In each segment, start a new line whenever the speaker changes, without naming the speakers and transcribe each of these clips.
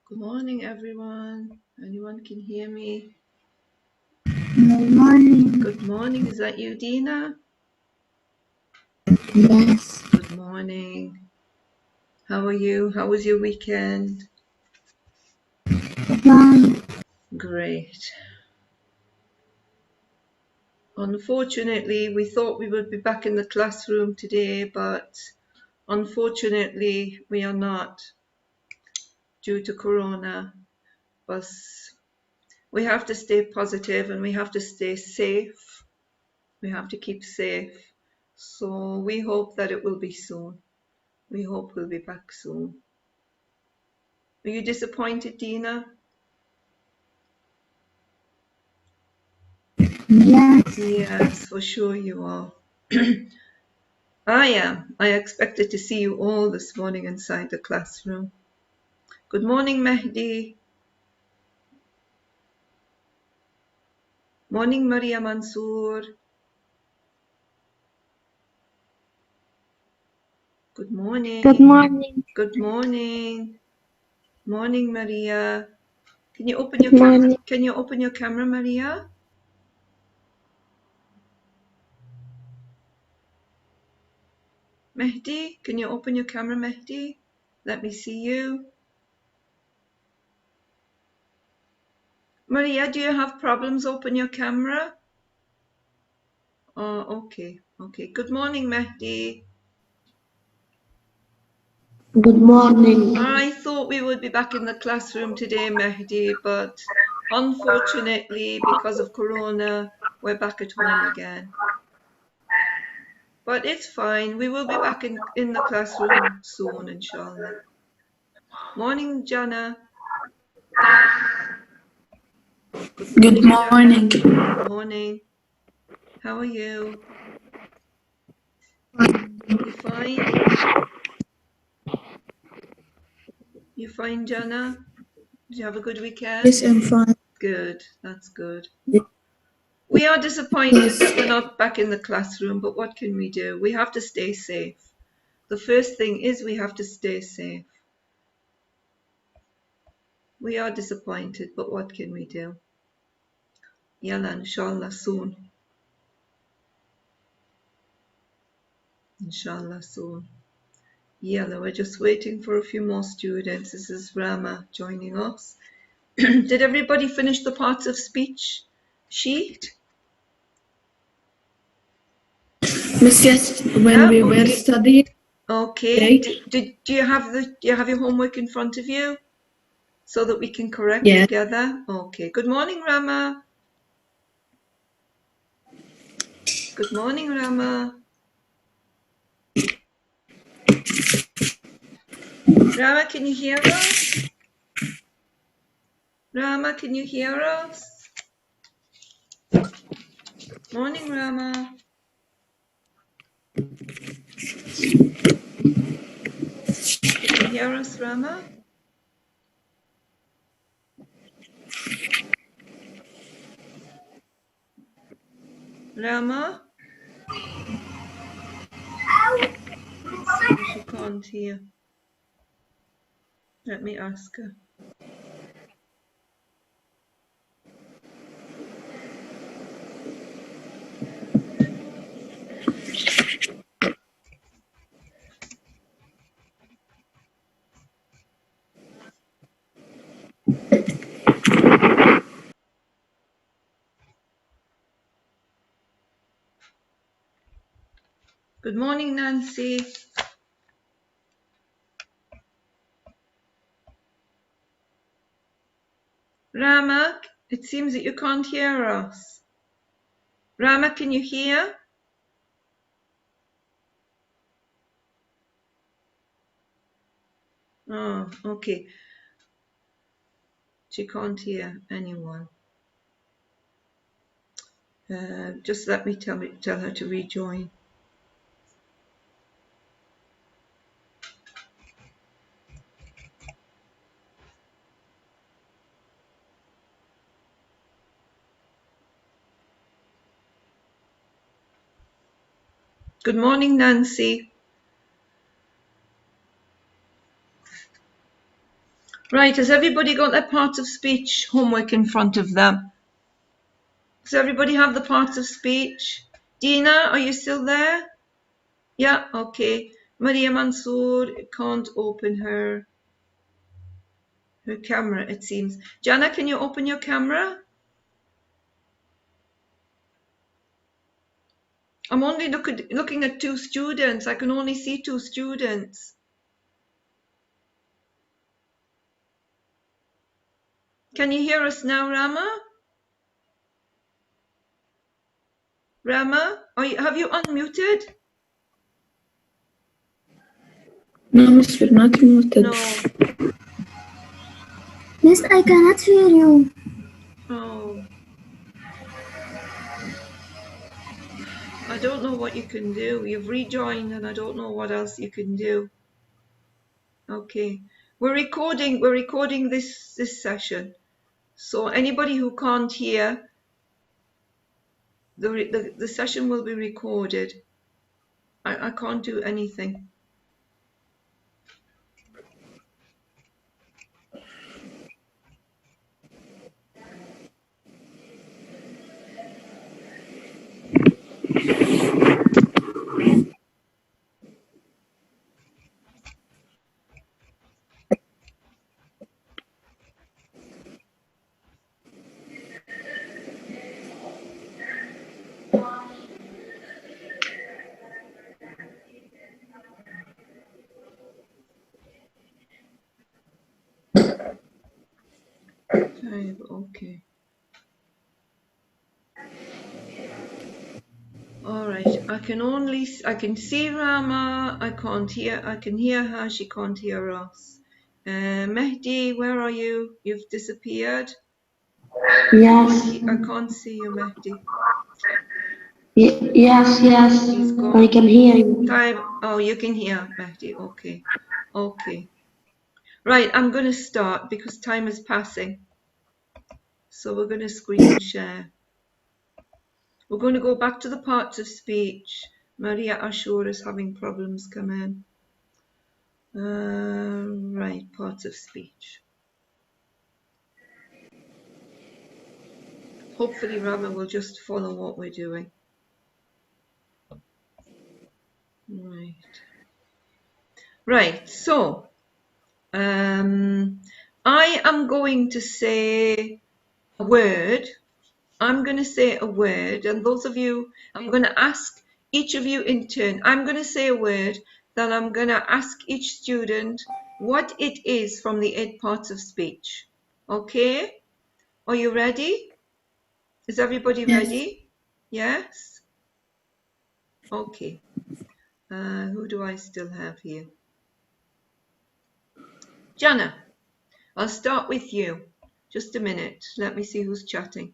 Good morning, everyone. Anyone can hear me?
Good morning.
Good morning. Is that you, Dina?
Yes.
Good morning. How are you? How was your weekend?
Fine.
Great. Unfortunately, we thought we would be back in the classroom today, but unfortunately, we are not due to Corona. But we have to stay positive and we have to stay safe. We have to keep safe. So we hope that it will be soon. We hope we'll be back soon. Are you disappointed, Dina?
Yes.
Yes, for sure you are. I am. I expected to see you all this morning inside the classroom. Good morning, Mehdi. Morning, Maria Mansour. Good morning.
Good morning.
Good morning. Morning, Maria. Can you open your
Good
camera?
morning.
Can you open your camera, Maria? Mehdi, can you open your camera, Mehdi? Let me see you. Maria, do you have problems open your camera? Oh, okay. Okay. Good morning, Mehdi.
Good morning.
I thought we would be back in the classroom today, Mehdi, but unfortunately, because of Corona, we're back at home again. But it's fine. We will be back in the classroom soon, inshallah. Morning, Jana.
Good morning.
Jana. Morning. How are you? You fine? You fine, Jana? Did you have a good weekend?
Yes, I'm fine.
Good. That's good. We are disappointed that we're not back in the classroom, but what can we do? We have to stay safe. The first thing is we have to stay safe. We are disappointed, but what can we do? Yalla, inshallah soon. Inshallah soon. Yalla, we're just waiting for a few more students. This is Rama joining us. Did everybody finish the parts of speech sheet?
Yes, when we were studying
Okay.
today.
Do you have your homework in front of you so that we can correct
Yes.
together? Okay. Good morning, Rama. Good morning, Rama. Rama, can you hear us? Rama, can you hear us? Morning, Rama. Can you hear us, Rama? Rama? Seems she can't hear. Let me ask her. Good morning, Nancy. Rama, it seems that you can't hear us. Rama, can you hear? Oh, okay. She can't hear anyone. Just let me tell her to rejoin. Good morning, Nancy. Right, has everybody got their parts of speech homework in front of them? Does everybody have the parts of speech? Dina, are you still there? Yeah, okay. Maria Mansour can't open her camera, it seems. Jana, can you open your camera? I'm only looking at 2 students. I can only see 2 students. Can you hear us now, Rama? Rama, have you unmuted?
No, Miss, you're not muted.
No.
Miss, I cannot hear you.
Oh. I don't know what you can do. You've rejoined and I don't know what else you can do. Okay. We're recording this session. So anybody who can't hear, the session will be recorded. I can't do anything. Okay. All right. I can see Rama. I can hear her. She can't hear us. Mehdi, where are you? You've disappeared.
Yes.
I can't see you, Mehdi.
Yes, yes.
He's gone.
I can hear you.
Oh, you can hear Mehdi. Okay. Okay. Right, I'm going to start because time is passing. So we're going to screen share. We're going to go back to the parts of speech. Maria Ashur is having problems come in. Right, parts of speech. Hopefully Rama will just follow what we're doing. Right, so I am going to say a word. I'm going to say a word, and those of you, I'm going to ask each of you in turn. I'm going to say a word, then I'm going to ask each student what it is from the 8 parts of speech. Okay? Are you ready? Is everybody ready? Yes? Okay. Who do I still have here? Jana, I'll start with you. Just a minute. Let me see who's chatting.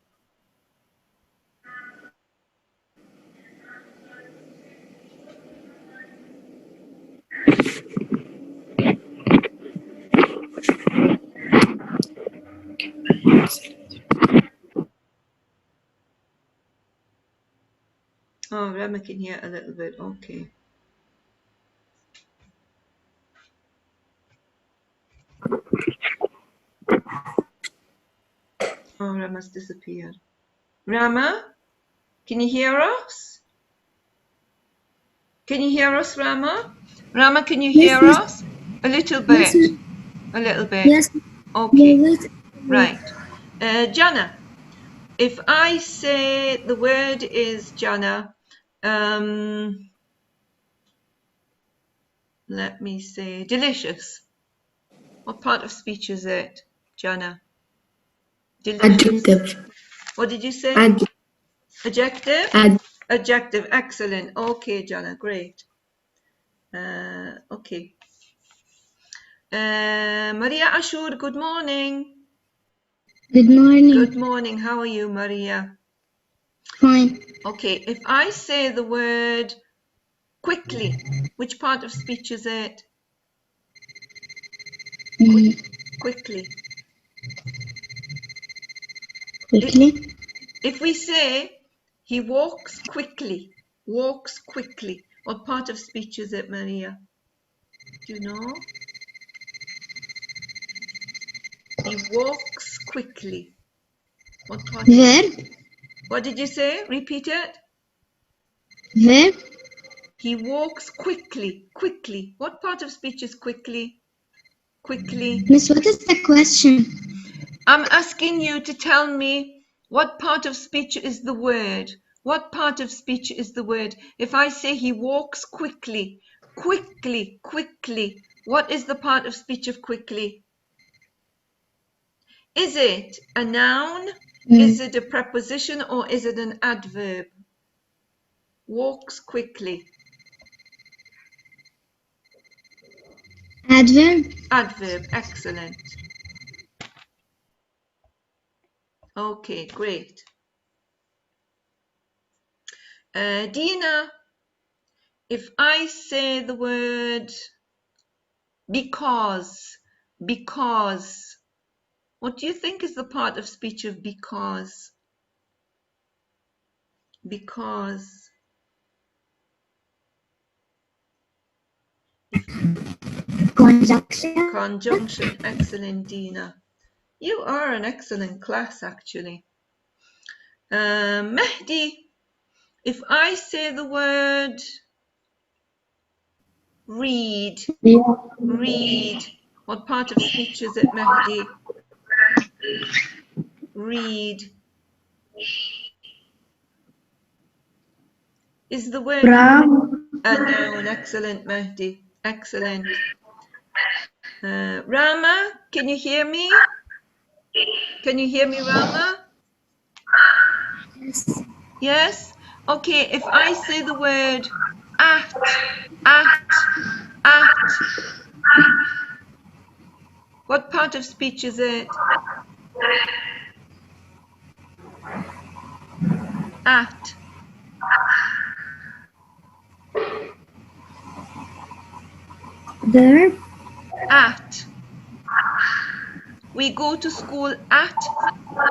Oh, Rama can hear a little bit. Okay. Oh, Rama's disappeared. Rama, can you hear us? Can you hear us, Rama? Rama, can you hear us? A little bit.
Yes,
A little bit.
yes.
Okay. Right. Jana, if I say the word is Jana, let me say delicious. What part of speech is it, Jana? Delicious.
Adjective.
What did you say? Adjective? Adjective. Excellent. Okay, Jana. Great. Okay. Maria Ashur, good morning.
Good morning.
Good morning. How are you, Maria?
Fine.
Okay, if I say the word quickly, which part of speech is it? Quickly.
Quickly.
If we say he walks quickly, what part of speech is it, Maria? Do you know? He walks quickly. What part?
Verb.
What did you say? Repeat it.
Verb.
He walks quickly. Quickly. What part of speech is quickly? Quickly.
Miss, what is the question?
I'm asking you to tell me what part of speech is the word. What part of speech is the word? If I say he walks quickly, quickly, quickly, what is the part of speech of quickly? Is it a noun? Is it a preposition, or is it an adverb? Walks quickly.
Adverb.
Adverb, excellent. Okay, great. Dina, if I say the word because, what do you think is the part of speech of because? Because.
Conjunction.
Conjunction, excellent, Dina. You are an excellent class, actually. Mehdi, if I say the word read, read, what part of speech is it, Mehdi? Read. Is the word a noun? Excellent, Mehdi. Excellent. Rama, can you hear me? Can you hear me, Rama? Yes? Okay, if I say the word at, what part of speech is it? At.
Verb.
At. We go to school at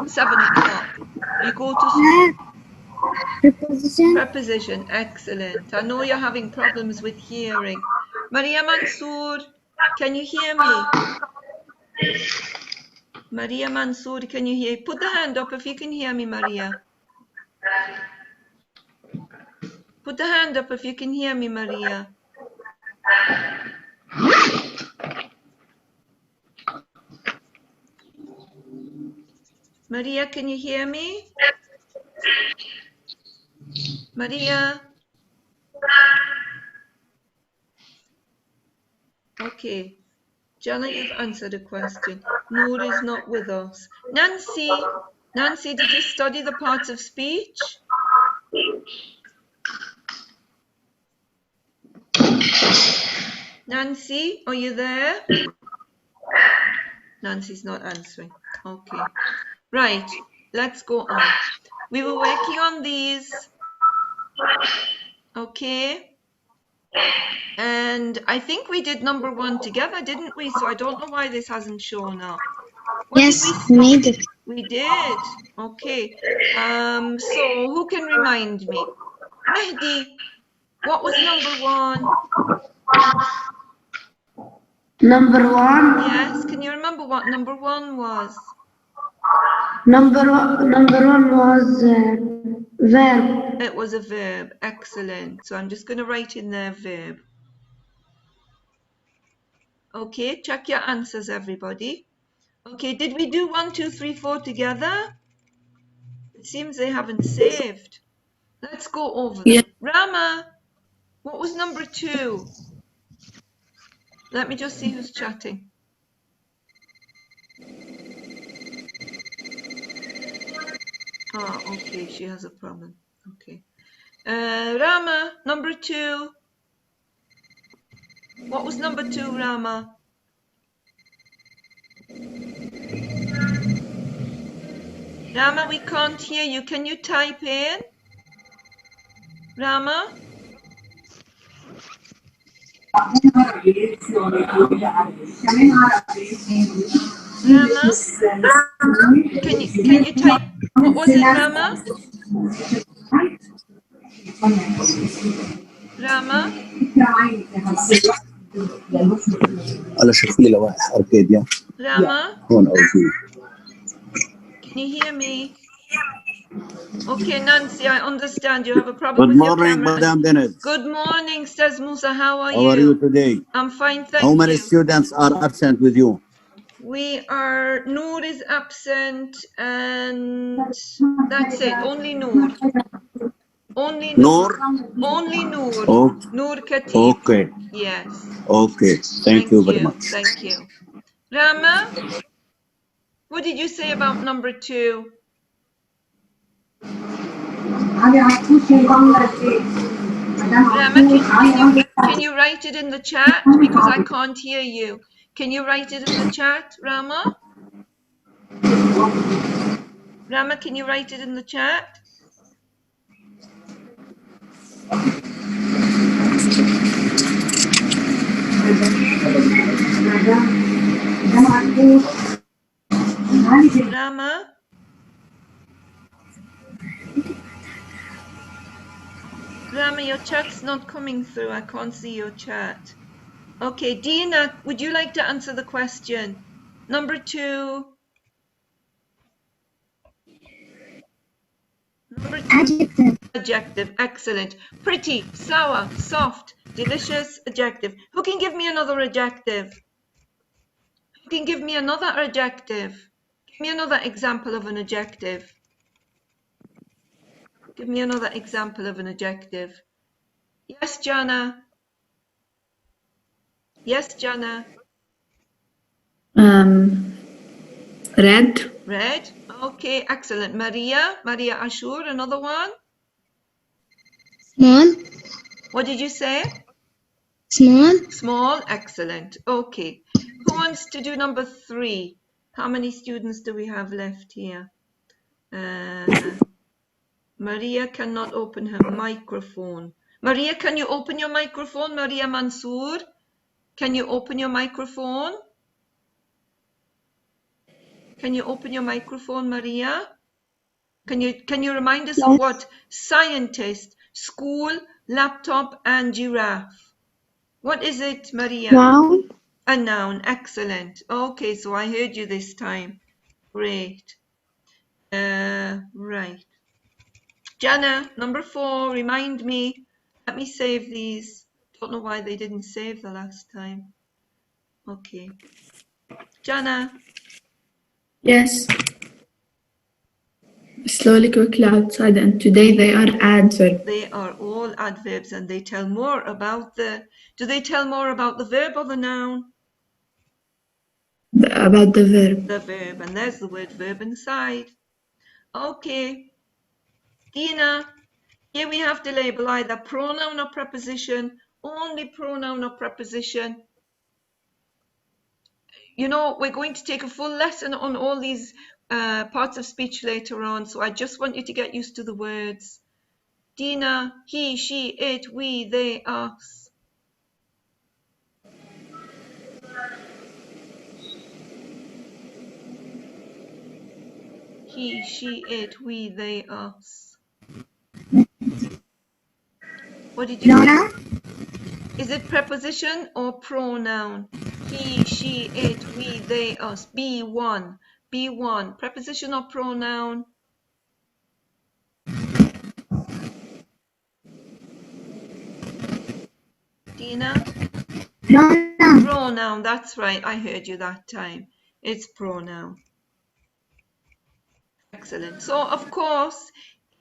7 o'clock. We go to school.
Preposition.
Preposition, excellent. I know you're having problems with hearing. Maria Mansour, can you hear me? Maria Mansour, can you hear? Put the hand up if you can hear me, Maria. Put the hand up if you can hear me, Maria. Maria, can you hear me? Maria? Okay. Jana, you've answered a question. Noor is not with us. Nancy, did you study the parts of speech? Nancy, are you there? Nancy's not answering. Okay. Right, let's go on. We were working on these. Okay. And I think we did number 1 together, didn't we? So I don't know why this hasn't shown up.
Yes, we made it.
We did. Okay. So who can remind me? Mehdi, what was number 1?
Number 1.
Yes, can you remember what number 1 was?
Number one was verb.
It was a verb. Excellent. So I'm just going to write in there verb. Okay, check your answers, everybody. Okay, did we do 1, 2, 3, 4 together? It seems they haven't saved. Let's go over them.
Yeah.
Rama, what was number 2? Let me just see who's chatting. Ah, okay, she has a problem. Okay. Rama, number 2. What was number 2, Rama? Rama, we can't hear you. Can you type in? Rama? Rama? Can you type? What was it, Rama? Rama?
على شكل لوائح أركاديا.
Rama,
هون أو شيء.
can you hear me? Okay, Nancy, I understand you have a problem
Good
with your
morning,
camera.
Madam Dennis.
Good morning, says Musa. How are
How are you today?
I'm fine,
How
thank
many
you.
students are absent with you?
We are, Noor is absent and that's it, only Noor. Only Noor. Only Noor.
Oh,
Noor Khatib.
okay.
Yes.
Okay. Thank you very much.
Thank you. Rama, what did you say about number 2? Rama, can you write it in the chat? Because I can't hear you. Can you write it in the chat, Rama? Rama, can you write it in the chat? Rama? Rama, your chat's not coming through. I can't see your chat. Okay, Dina, would you like to answer the question? Number 2. Number 2.
Adjective.
Adjective. Excellent. Pretty, sour, soft, delicious. Adjective. Who can give me another adjective? Who can give me another adjective? Give me another example of an adjective. Give me another example of an adjective. Yes, Jana. Yes, Jana.
Red.
Red. Okay, excellent. Maria Ashur, another one.
Small.
What did you say?
Small.
Small, excellent. Okay. Who wants to do number 3? How many students do we have left here? Maria cannot open her microphone. Maria, can you open your microphone? Maria Mansour, can you open your microphone? Can you open your microphone, Maria? Can you remind us of what? Scientist, school, laptop, and giraffe. What is it, Maria?
Noun.
A noun. Excellent. Okay, so I heard you this time. Great. Right. Jana, number 4, remind me. Let me save these. Don't know why they didn't save the last time. Okay. Jana.
Yes. Slowly, quickly, outside, and today they are adverbs.
They are all adverbs and they tell more about the... Do they tell more about the verb or the noun?
About the verb.
The verb, and there's the word verb inside. Okay. Dina, here we have to label either pronoun or preposition, only pronoun or preposition. You know, we're going to take a full lesson on all these parts of speech later on, so I just want you to get used to the words. Dina, he, she, it, we, they, us. He, she, it, we, they, us. What did you say? Is it preposition or pronoun? He, she, it, we, they, us. B1. B1. Preposition or pronoun? Dina?
Pronoun.
Pronoun. That's right. I heard you that time. It's pronoun. Excellent. So, of course,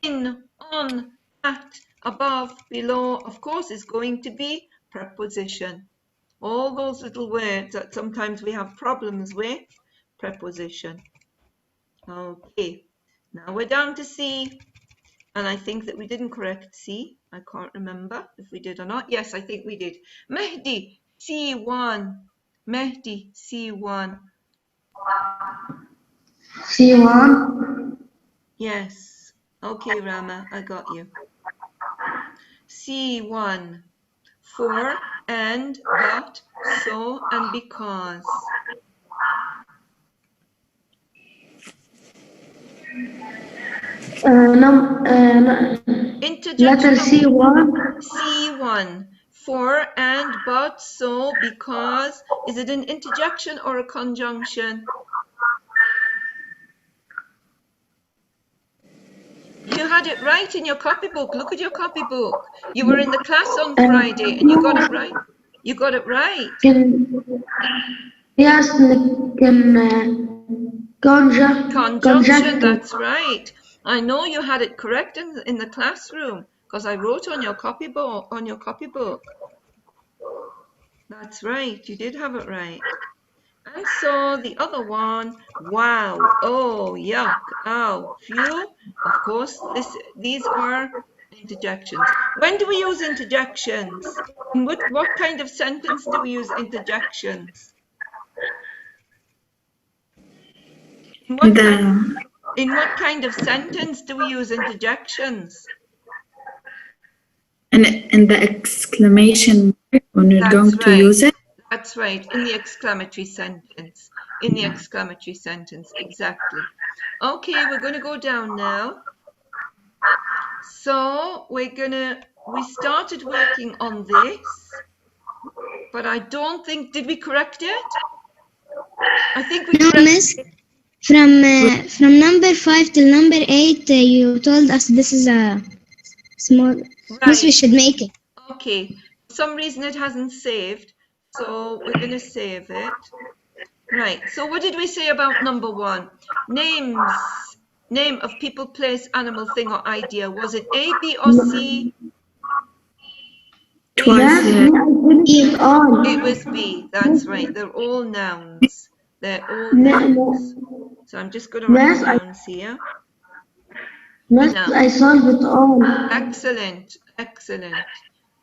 in, on, at, above, below, of course, is going to be preposition. All those little words that sometimes we have problems with, preposition. Okay, now we're down to C, and I think that we didn't correct C. I can't remember if we did or not. Yes, I think we did. Mehdi, C1. Mehdi, C1.
C1.
Yes. Okay, Rama, I got you. C1. For, and, but, so, and because.
Letter
Interjection.
C1.
C1. for, and, but, so, because. Is it an interjection or a conjunction? You had it right in your copybook. Look at your copybook. You were in the class on Friday and you got it right. You got it right.
Yes,
Conjunction, that's right. I know you had it correct in the classroom because I wrote on your copybook. That's right, you did have it right. And so the other one, wow, oh, yuck, ow, phew. Of course, these are interjections. When do we use interjections? In what kind of sentence do we use interjections? In what kind of sentence do we use interjections?
In the exclamation mark when you're going to use it.
That's right, in the exclamatory sentence. In the exclamatory sentence, exactly. Okay, we're going to go down now. So we started working on this, but I don't think, did we correct it? I think we
No, miss. From number 5 till number 8, you told us this is a small.
Right.
Miss, we should make it.
Okay. For some reason it hasn't saved, so we're going to save it. Right. So what did we say about number 1? Names. Name of people, place, animal, thing, or idea. Was it A, B, or C?
Twice.
It was B. That's right. They're all nouns. They're all nouns. So I'm just going to write nouns here.
Yes, I solved it all.
Excellent. Excellent.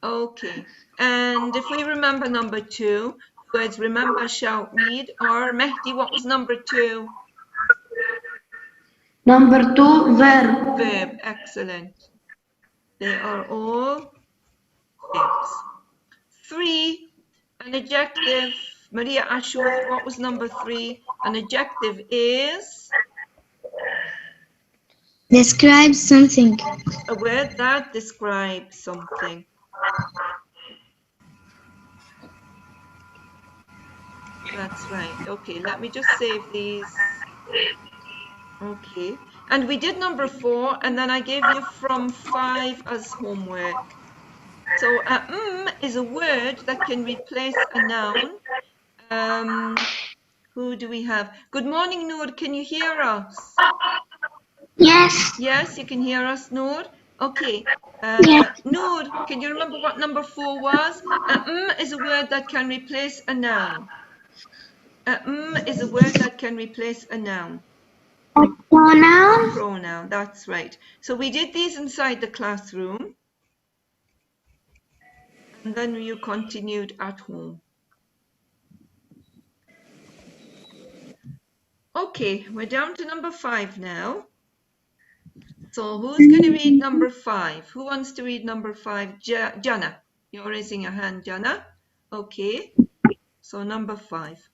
Okay. And if we remember number 2, words remember, shout, read, or Mehdi, what was number 2?
Number 2, verb.
Verb. Excellent. They are all verbs. 3, an adjective. Maria Ashur, what was number 3? An adjective is?
Describe something.
A word that describes something. That's right. Okay, let me just save these. Okay. And we did number 4, and then I gave you from 5 as homework. So is a word that can replace a noun. Who do we have? Good morning, Noor. Can you hear us?
Yes.
Yes, you can hear us, Noor. Okay.
Yes.
Noor, can you remember what number 4 was? Is a word that can replace a noun. Is a word that can replace a noun.
A pronoun?
Pronoun, that's right. So we did these inside the classroom. And then you continued at home. Okay, we're down to number 5 now. So who's going to read number 5? Who wants to read number 5? Jana, you're raising your hand, Jana. Okay, so number 5.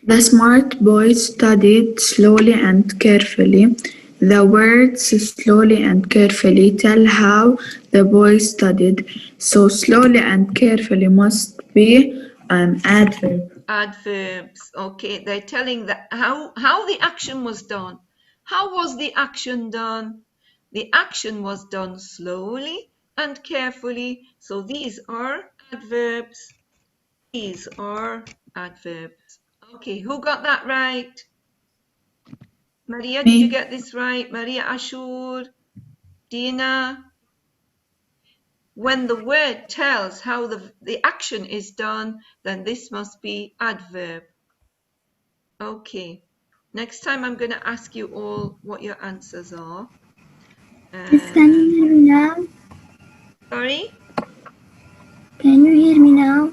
The smart boy studied slowly and carefully. The words slowly and carefully tell how the boy studied. So slowly and carefully must be an adverb.
Adverbs. Okay, they're telling how the action was done. How was the action done? The action was done slowly and carefully. So these are adverbs. These are adverbs. Okay, who got that right? Maria, did you get this right? Maria Ashur, Dina. When the word tells how the action is done, then this must be adverb. Okay, next time I'm going to ask you all what your answers are.
Can you hear me now?
Sorry?
Can you hear me now?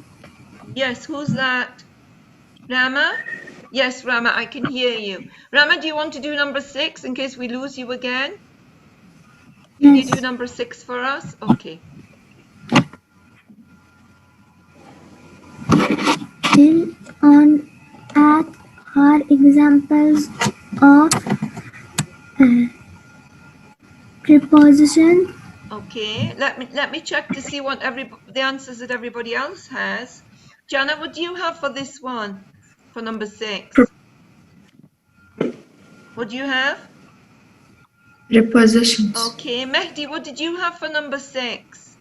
Yes, who's that? Rama? Yes, Rama, I can hear you. Rama, do you want to do number 6 in case we lose you again? Can you do number 6 for us? Okay.
Fill on at are examples of preposition.
Okay, let me check to see what the answers that everybody else has. Jana, what do you have for this one? For number 6? What do you have?
Prepositions.
Okay, Mehdi, what did you have for number 6?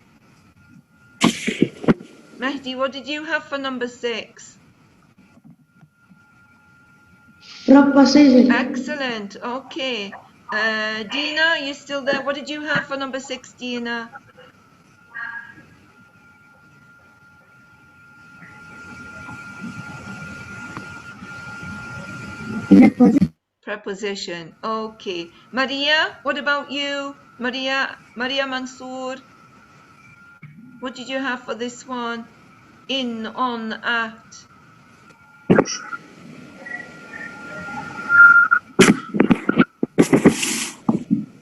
Mehdi, what did you have for number 6?
Preposition.
Excellent. Okay. Dina, are you still there? What did you have for number 6, Dina? Preposition. Okay. Maria, what about you? Maria Mansour. What did you have for this one? In, on, at.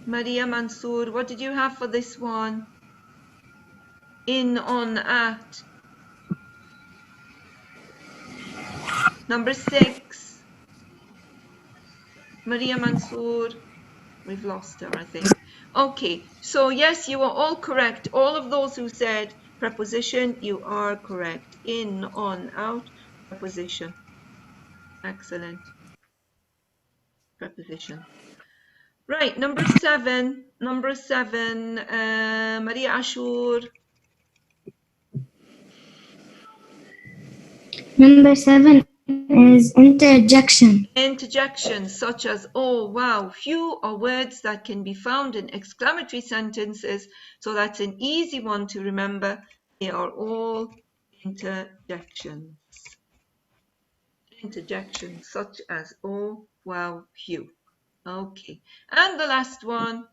Maria Mansour, what did you have for this one? In, on, at. Number 6. Maria Mansour. We've lost her, I think. Okay, so yes, you are all correct. All of those who said preposition, you are correct. In, on, out, preposition. Excellent. Preposition. Right, number 7. Number 7, Maria Ashur.
Number 7 is interjection.
Interjections such as oh, wow, few are words that can be found in exclamatory sentences, so that's an easy one to remember. They are all interjections. Interjections such as oh, wow, few. Okay, and the last one.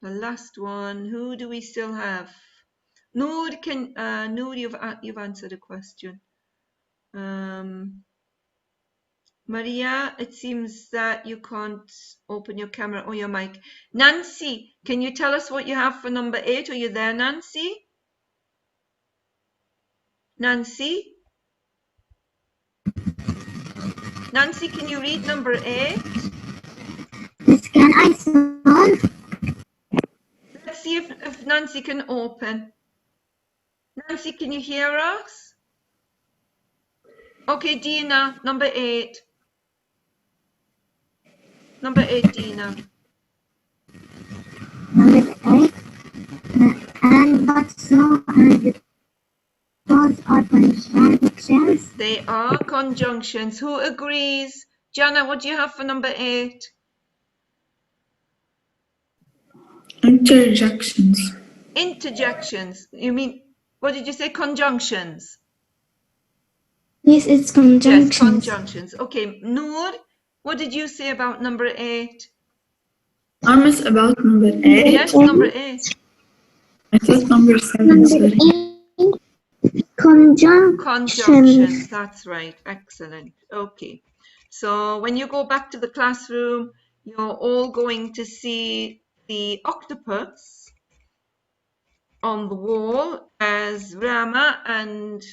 The last one, who do we still have? Noor, Noor, you've answered a question. Maria, it seems that you can't open your camera or your mic. Nancy, can you tell us what you have for number 8? Are you there, Nancy? Nancy? Nancy, can you read number 8?
Can I solve?
Let's see if Nancy can open. Nancy, can you hear us? Okay, Dina, number 8. Number 8, Dina.
Number 8. And but so and those are conjunctions.
They are conjunctions. Who agrees? Jana, what do you have for number 8?
Interjections.
Interjections. You mean, what did you say? Conjunctions.
Yes, it's conjunctions.
Yes, conjunctions. Okay, Noor, what did you say about number 8?
Almost about number 8.
Yes, number 8.
I thought number 7, sorry.
Conjunctions, that's right. Excellent. Okay. So when you go back to the classroom, you're all going to see the octopus on the wall as Rama and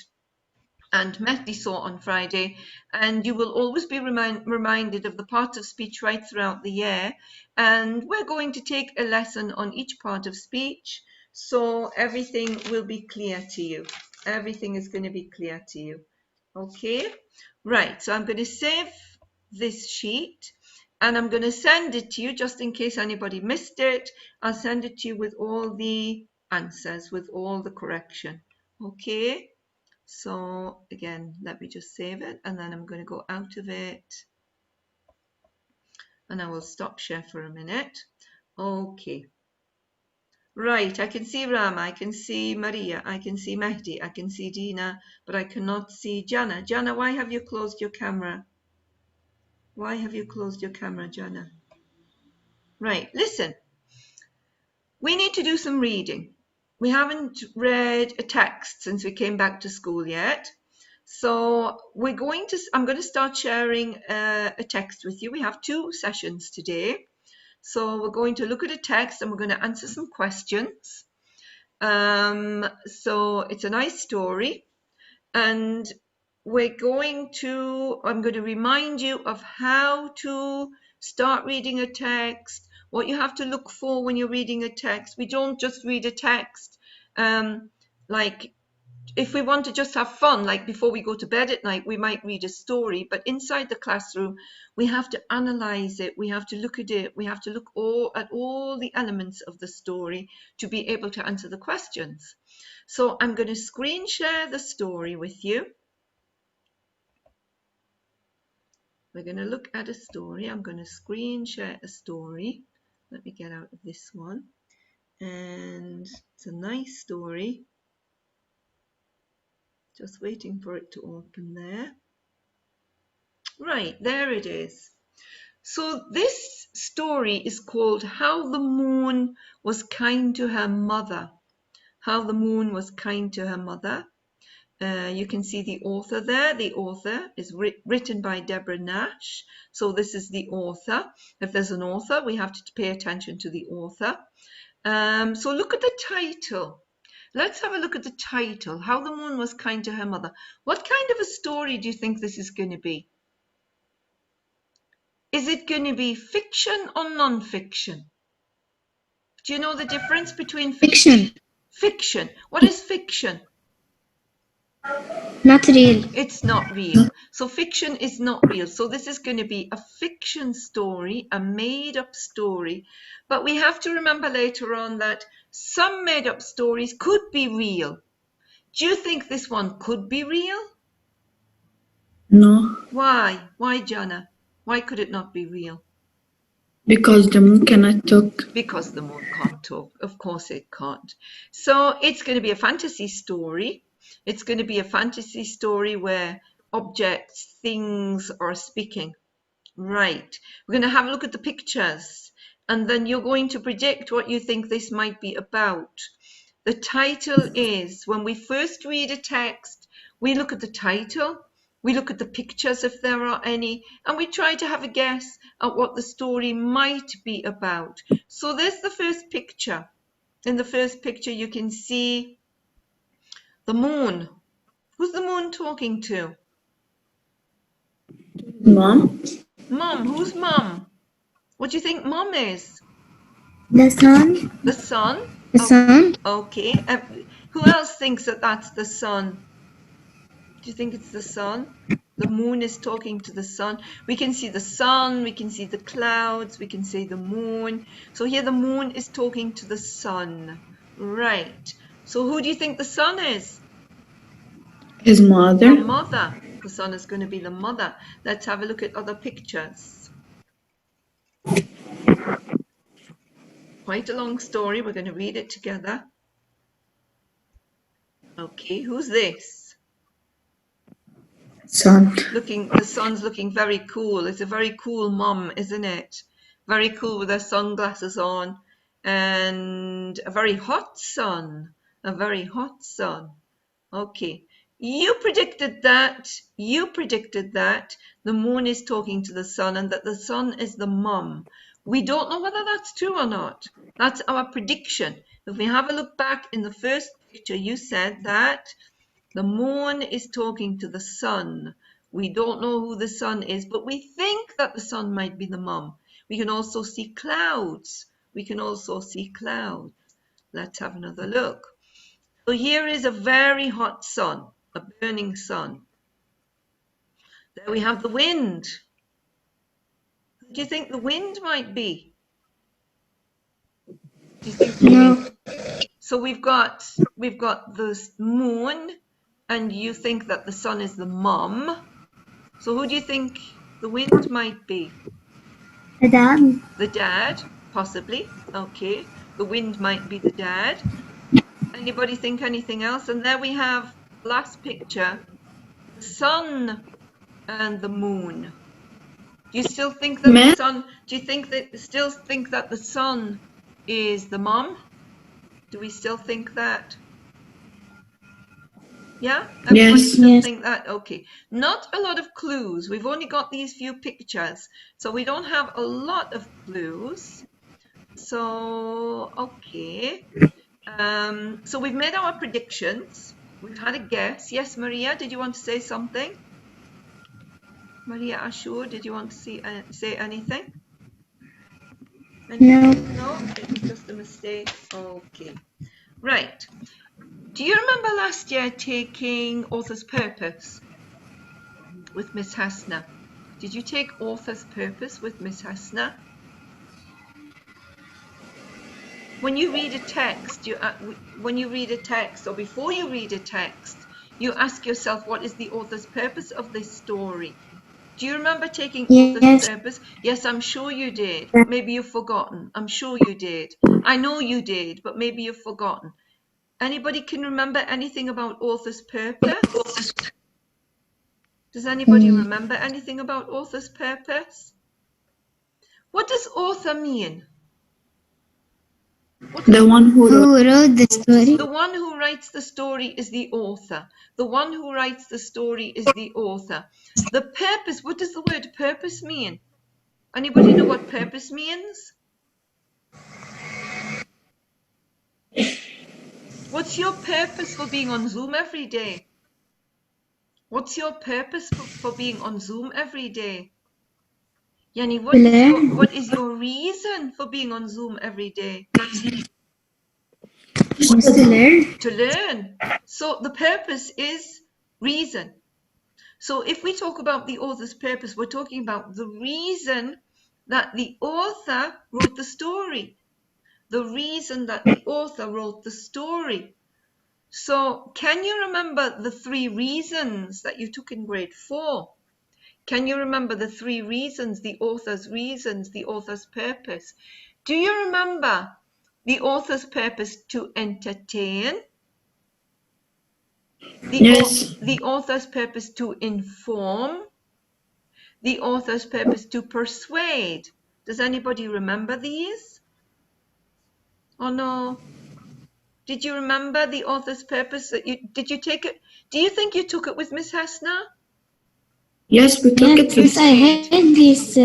Mehdi saw on Friday, and you will always be reminded of the parts of speech right throughout the year, and we're going to take a lesson on each part of speech, so everything will be clear to you. Everything is going to be clear to you. Okay, right, so I'm going to save this sheet and I'm going to send it to you just in case anybody missed it. I'll send it to you with all the answers, with all the correction. Okay. So again, let me just save it and then I'm going to go out of it and I will stop share for a minute. Okay. Right, I can see Rama, I can see Maria, I can see Mehdi, I can see Dina, but I cannot see Jana. Jana, why have you closed your camera? Why have you closed your camera, Jana? Right, listen. We need to do some reading. We haven't read a text since we came back to school yet. So I'm going to start sharing a text with you. We have 2 sessions today. So we're going to look at a text and we're going to answer some questions. So it's a nice story. And I'm going to remind you of how to start reading a text, what you have to look for when you're reading a text. We don't just read a text like if we want to just have fun, like before we go to bed at night, we might read a story, but inside the classroom, we have to analyze it. We have to look at it. We have to look at all the elements of the story to be able to answer the questions. So I'm going to screen share the story with you. We're going to look at a story. I'm going to screen share a story. Let me get out of this one. And it's a nice story. Just waiting for it to open there. Right, there it is. So this story is called How the Moon Was Kind to Her Mother. How the Moon Was Kind to Her Mother. You can see the author there. The author is written by Deborah Nash. So this is the author. If there's an author, we have to pay attention to the author. So look at the title. Let's have a look at the title. How the Moon Was Kind to Her Mother. What kind of a story do you think this is going to be? Is it going to be fiction or non-fiction? Do you know the difference between
Fiction.
Fiction. What is fiction?
Not real.
It's not real. So fiction is not real. So this is going to be a fiction story, a made-up story. But we have to remember later on that some made-up stories could be real. Do you think this one could be real?
No,
Why? Why, Jana? Why could it not be real?
because the moon cannot talk.
Because the moon can't talk. Of course it can't. So it's going to be a fantasy story. It's going to be a fantasy story where objects, things are speaking. Right. We're going to have a look at the pictures and then you're going to predict what you think this might be about. The title is, when we first read a text, we look at the title, we look at the pictures if there are any, and we try to have a guess at what the story might be about. So there's the first picture. In the first picture you can see the moon. Who's the moon talking to?
Mom?
Mom. Who's Mom? What do you think Mom is?
The sun.
The sun?
The sun.
Okay. Who else thinks that that's the sun? Do you think it's the sun? The moon is talking to the sun. We can see the sun, we can see the clouds, we can see the moon. So here the moon is talking to the sun. Right. So who do you think the sun is?
His mother.
The mother. The sun is going to be the mother. Let's have a look at other pictures. Quite a long story. We're going to read it together. Okay, who's this?
Sun.
The sun's looking very cool. It's a very cool mom, isn't it? Very cool with her sunglasses on and a very hot sun. A very hot sun. Okay. You predicted that. You predicted that the moon is talking to the sun and that the sun is the mum. We don't know whether that's true or not. That's our prediction. If we have a look back in the first picture, you said that the moon is talking to the sun. We don't know who the sun is, but we think that the sun might be the mum. We can also see clouds. We can also see clouds. Let's have another look. So here is a very hot sun, a burning sun. There we have the wind. Who do you think the wind might be? Do you think
No.
So we've got the moon, and you think that the sun is the mum. So who do you think the wind might be?
The dad.
The dad, possibly. Okay, the wind might be the dad. Anybody think anything else? And there we have last picture, the sun and the moon. Do you still think that the sun? Do you still think that the sun is the mom? Do we still think that? Yeah? Everybody
Yes.
still think that? Okay. Not a lot of clues. We've only got these few pictures, so we don't have a lot of clues. So, okay. So we've made our predictions. We've had a guess. Yes, Maria, did you want to say something? Maria Ashur, did you want to say anything?
No.
No, it was just a mistake. Okay. Right. Do you remember last year taking author's purpose with Miss Hasna? Did you take author's purpose with Miss Hasna? When you read a text, or before you read a text, you ask yourself, what is the author's purpose of this story? Do you remember taking author's purpose? Yes, I'm sure you did. Maybe you've forgotten. I'm sure you did. I know you did, but maybe you've forgotten. Anybody can remember anything about author's purpose? Does anybody remember anything about author's purpose? What does author mean?
The one who
wrote the story.
The one who writes the story is the author. The one who writes the story is the author. The purpose, what does the word purpose mean? Anybody know what purpose means? What's your purpose for being on Zoom every day? What's your purpose for being on Zoom every day? Yani, what is your reason for being on Zoom every day? To learn. So the purpose is reason. So if we talk about the author's purpose, we're talking about the reason that the author wrote the story. The reason that the author wrote the story. So can you remember the 3 reasons that you took in grade 4? Can you remember the 3 reasons, the author's purpose? Do you remember the author's purpose to entertain?
Yes.
The author's purpose to inform? The author's purpose to persuade? Does anybody remember these? Or no? Did you remember the author's purpose? Did you take it? Do you think you took it with Miss Hasna?
Yes, we took it.
Yes, I had this.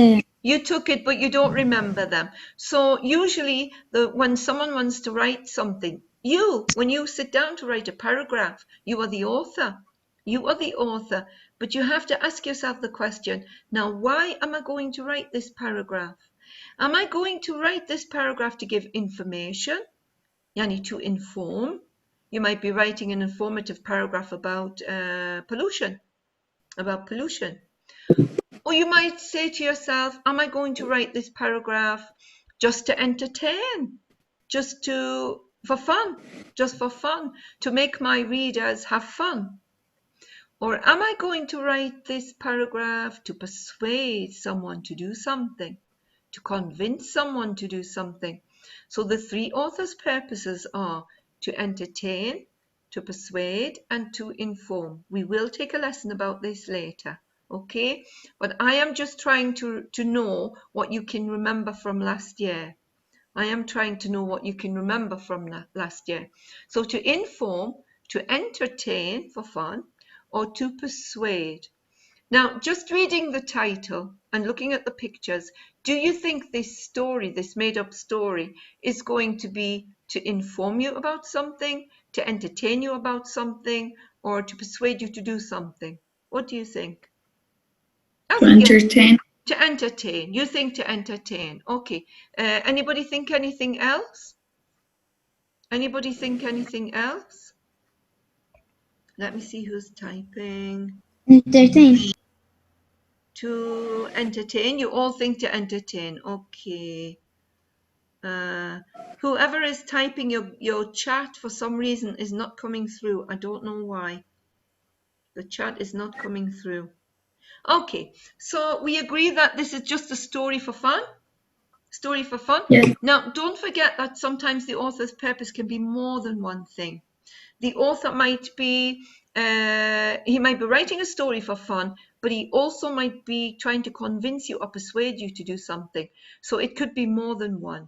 You took it, but you don't remember them. So usually, when someone wants to write something, when you sit down to write a paragraph, you are the author. You are the author, but you have to ask yourself the question, now, why am I going to write this paragraph? Am I going to write this paragraph to give information? Yani to inform. You might be writing an informative paragraph about pollution. Or you might say to yourself, am I going to write this paragraph just to entertain, for fun, to make my readers have fun? Or am I going to write this paragraph to persuade someone to do something, to convince someone to do something? So the 3 authors' purposes are to entertain, to persuade, and to inform. We will take a lesson about this later. Okay, but I am just trying to know what you can remember from last year. I am trying to know what you can remember from last year. So to inform, to entertain for fun, or to persuade. Now, just reading the title and looking at the pictures, do you think this story, this made-up story, is going to be to inform you about something, to entertain you about something, or to persuade you to do something? What do you think?
To entertain.
To entertain. You think to entertain. Okay. Anybody think anything else? Anybody think anything else? Let me see who's typing.
Entertain.
To entertain. You all think to entertain. Okay. Whoever is typing your chat for some reason is not coming through. I don't know why. The chat is not coming through. Okay, so we agree that this is just a story for fun? Story for fun?
Yes.
Now, don't forget that sometimes the author's purpose can be more than one thing. The author might be, he might be writing a story for fun, but he also might be trying to convince you or persuade you to do something. So it could be more than one.